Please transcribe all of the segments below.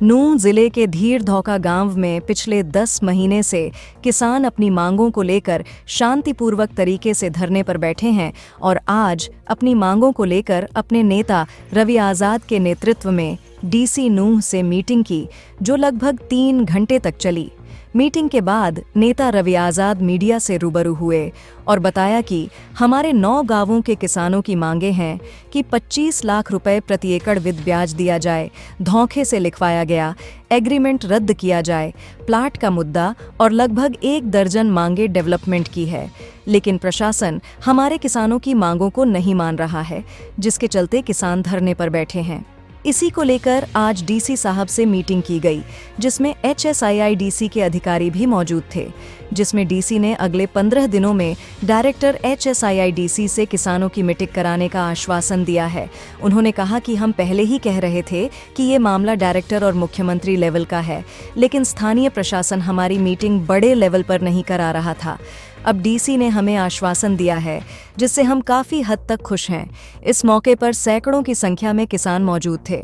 नूंह जिले के धीर धौका गांव में पिछले 10 महीने से किसान अपनी मांगों को लेकर शांतिपूर्वक तरीके से धरने पर बैठे हैं और आज अपनी मांगों को लेकर अपने नेता रवि आजाद के नेतृत्व में डीसी नूंह से मीटिंग की, जो लगभग 3 घंटे तक चली। मीटिंग के बाद नेता रवि आजाद मीडिया से रूबरू हुए और बताया कि हमारे 9 गांवों के किसानों की मांगे हैं कि 25 लाख रुपए प्रति एकड़ विद ब्याज दिया जाए, धोखे से लिखवाया गया एग्रीमेंट रद्द किया जाए, प्लाट का मुद्दा और लगभग 1 दर्जन मांगे डेवलपमेंट की है। लेकिन प्रशासन हमारे किसानों की मांगों को नहीं मान रहा है, जिसके चलते किसान धरने पर बैठे हैं। इसी को लेकर आज डीसी साहब से मीटिंग की गई, जिसमें HSIIDC के अधिकारी भी मौजूद थे, जिसमें डीसी ने अगले 15 दिनों में डायरेक्टर HSIIDC से किसानों की मीटिंग कराने का आश्वासन दिया है। उन्होंने कहा कि हम पहले ही कह रहे थे कि ये मामला डायरेक्टर और मुख्यमंत्री लेवल का है, लेकिन स्थानीय प्रशासन हमारी मीटिंग बड़े लेवल पर नहीं करा रहा था। अब डीसी ने हमें आश्वासन दिया है, जिससे हम काफी हद तक खुश हैं। इस मौके पर सैकड़ों की संख्या में किसान मौजूद थे।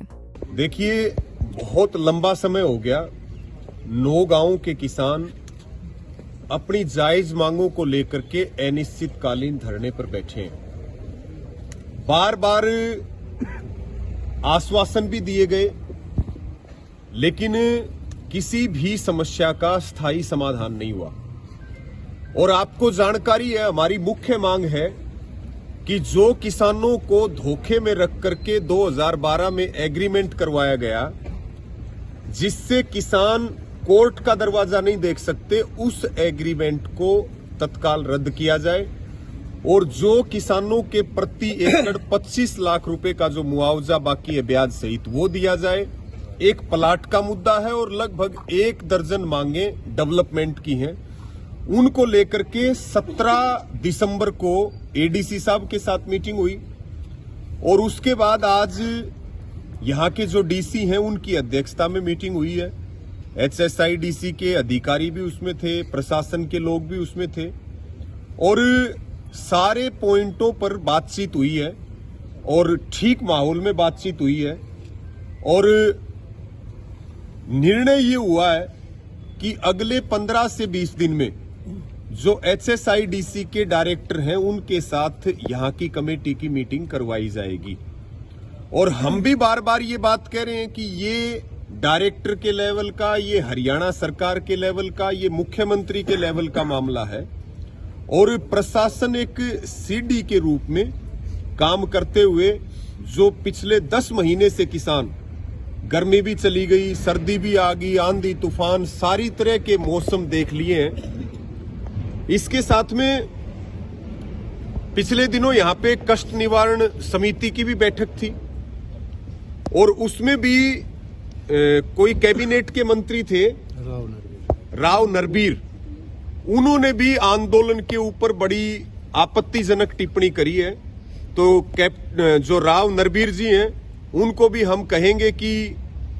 देखिए, बहुत लंबा समय हो गया 9 गांवों के किसान अपनी जायज मांगों को लेकर के अनिश्चितकालीन धरने पर बैठे हैं। बार बार आश्वासन भी दिए गए, लेकिन किसी भी समस्या का स्थायी समाधान नहीं हुआ। और आपको जानकारी है, हमारी मुख्य मांग है कि जो किसानों को धोखे में रख करके 2012 में एग्रीमेंट करवाया गया, जिससे किसान कोर्ट का दरवाजा नहीं देख सकते, उस एग्रीमेंट को तत्काल रद्द किया जाए और जो किसानों के प्रति एकड़ 25 लाख रुपए का जो मुआवजा बाकी है ब्याज सहित, वो दिया जाए। एक प्लाट का मुद्दा है और लगभग 1 दर्जन मांगे डेवलपमेंट की हैं। उनको लेकर के 17 दिसंबर को एडीसी साहब के साथ मीटिंग हुई और उसके बाद आज यहां के जो डीसी हैं उनकी अध्यक्षता में मीटिंग हुई है। HSIDC के अधिकारी भी उसमें थे, प्रशासन के लोग भी उसमें थे और सारे पॉइंटों पर बातचीत हुई है और ठीक माहौल में बातचीत हुई है और निर्णय ये हुआ है कि अगले 15 से 20 दिन में जो HSIDC के डायरेक्टर हैं उनके साथ यहां की कमेटी की मीटिंग करवाई जाएगी। और हम भी बार बार ये बात कह रहे हैं कि ये डायरेक्टर के लेवल का, ये हरियाणा सरकार के लेवल का, ये मुख्यमंत्री के लेवल का मामला है और प्रशासन एक सीडी के रूप में काम करते हुए जो पिछले 10 महीने से किसान, गर्मी भी चली गई, सर्दी भी आ गई, आंधी तूफान, सारी तरह के मौसम देख लिए हैं। इसके साथ में पिछले दिनों यहां पे कष्ट निवारण समिति की भी बैठक थी और उसमें भी कोई कैबिनेट के मंत्री थे, राव नरबीर, उन्होंने भी आंदोलन के ऊपर बड़ी आपत्तिजनक टिप्पणी करी है। तो जो राव नरबीर जी हैं उनको भी हम कहेंगे कि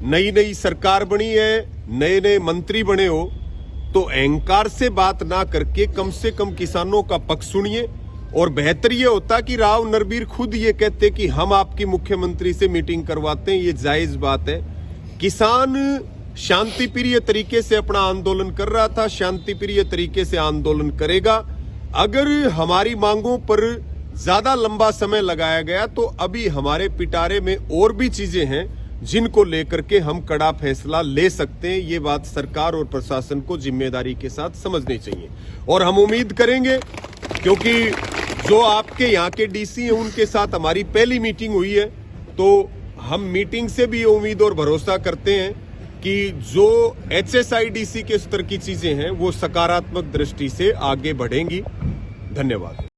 नई नई सरकार बनी है, नए नए मंत्री बने हो, तो अहंकार से बात ना करके कम से कम किसानों का पक्ष सुनिए। और बेहतर ये होता कि राव नरबीर खुद ये कहते कि हम आपकी मुख्यमंत्री से मीटिंग करवाते हैं, ये जायज बात है। किसान शांतिप्रिय तरीके से अपना आंदोलन कर रहा था, शांतिप्रिय तरीके से आंदोलन करेगा। अगर हमारी मांगों पर ज्यादा लंबा समय लगाया गया तो अभी हमारे पिटारे में और भी चीजें हैं जिनको लेकर के हम कड़ा फैसला ले सकते हैं। ये बात सरकार और प्रशासन को जिम्मेदारी के साथ समझनी चाहिए और हम उम्मीद करेंगे, क्योंकि जो आपके यहाँ के डीसी हैं उनके साथ हमारी पहली मीटिंग हुई है, तो हम मीटिंग से भी उम्मीद और भरोसा करते हैं कि जो HSIDC के स्तर की चीजें हैं वो सकारात्मक दृष्टि से आगे बढ़ेंगी। धन्यवाद।